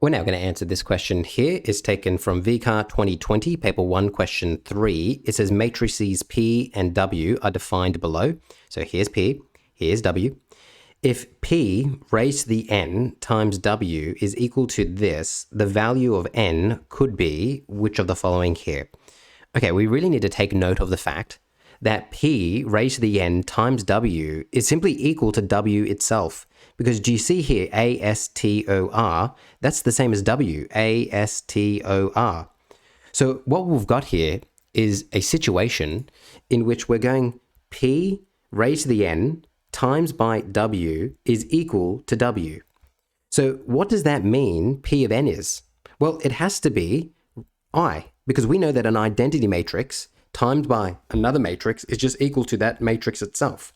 We're now going to answer this question here. It's taken from VCAR 2020, paper 1, question 3. It says matrices P and W are defined below. So here's P, here's W. If P raised to the n times W is equal to this, the value of n could be which of the following here? Okay, we really need to take note of the fact that P raised to the n times W is simply equal to W itself. Because do you see here, ASTOR, that's the same as W, ASTOR. So what we've got here is a situation in which we're going P raised to the n times by W is equal to W. So what does that mean P of n is? Well, it has to be I, because we know that an identity matrix times by another matrix is just equal to that matrix itself.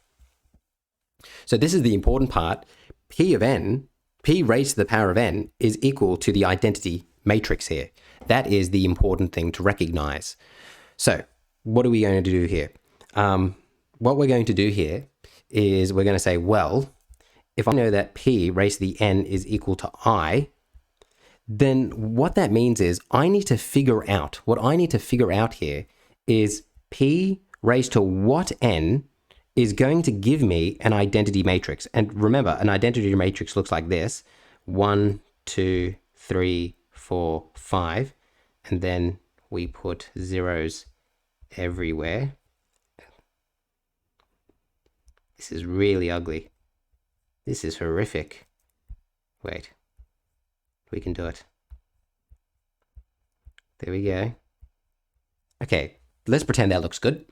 So this is the important part. P of n, P raised to the power of n, is equal to the identity matrix here. That is the important thing to recognize. So what are we going to do here? What we're going to do here is we're going to say, well, if I know that P raised to the n is equal to I, then what that means is what I need to figure out here is P raised to what n is going to give me an identity matrix. And remember, an identity matrix looks like this: 1, 2, 3, 4, 5. And then we put zeros everywhere. This is really ugly. This is horrific. Wait, we can do it. There we go. Okay, let's pretend that looks good.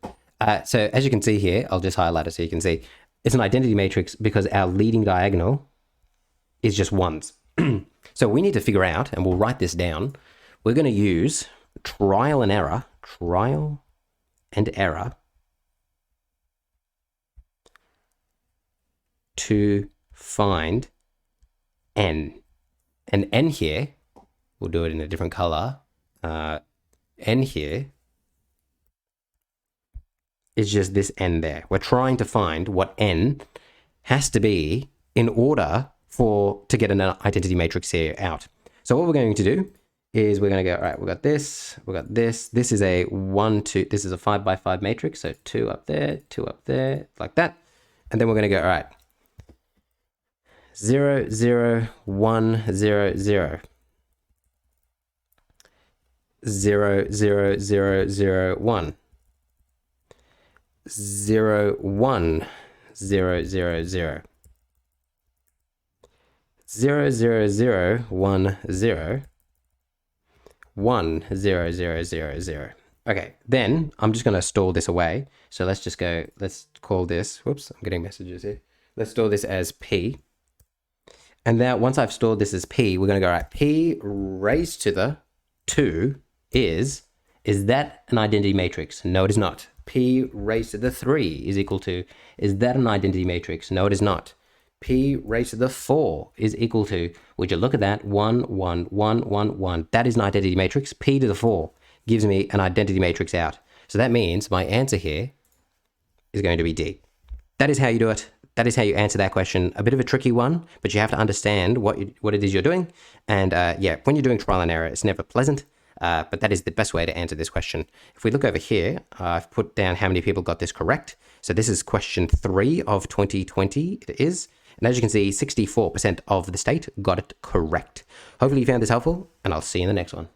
So as you can see here, I'll just highlight it so you can see. It's an identity matrix because our leading diagonal is just ones. So we need to figure out, and we'll write this down, we're going to use trial and error to find n. And n here, we'll do it in a different color. N here is just this n there. We're trying to find what n has to be in order to get an identity matrix here out. So what we're going to do is we're going to go, all right, we got this, this is a 1, 2, this is a 5 by 5 matrix, so 2 up there, like that. And then we're going to go, all right, 0, 0, 1, 0, 0. 0, 0, 0, 0, 1. 0, 1, 0, 0, 0. 0, 0, 0, 1, 0. 1, 0, 0, 0, 0. Okay, then I'm just going to store this away. So let's just go, let's call this, whoops, I'm getting messages here. Let's store this as P. And now once I've stored this as P, we're going to go, all right, P raised to the 2 is that an identity matrix? No, it is not. P raised to the 3 is equal to, is that an identity matrix? No, it is not. P raised to the 4 is equal to, would you look at that, 1, 1, 1, 1, 1. That is an identity matrix. P to the 4 gives me an identity matrix out. So that means my answer here is going to be D. That is how you do it. That is how you answer that question. A bit of a tricky one, but you have to understand what it is you're doing. And yeah, when you're doing trial and error, it's never pleasant. But that is the best way to answer this question. If we look over here, I've put down how many people got this correct. So this is question 3 of 2020, it is. And as you can see, 64% of the state got it correct. Hopefully you found this helpful, and I'll see you in the next one.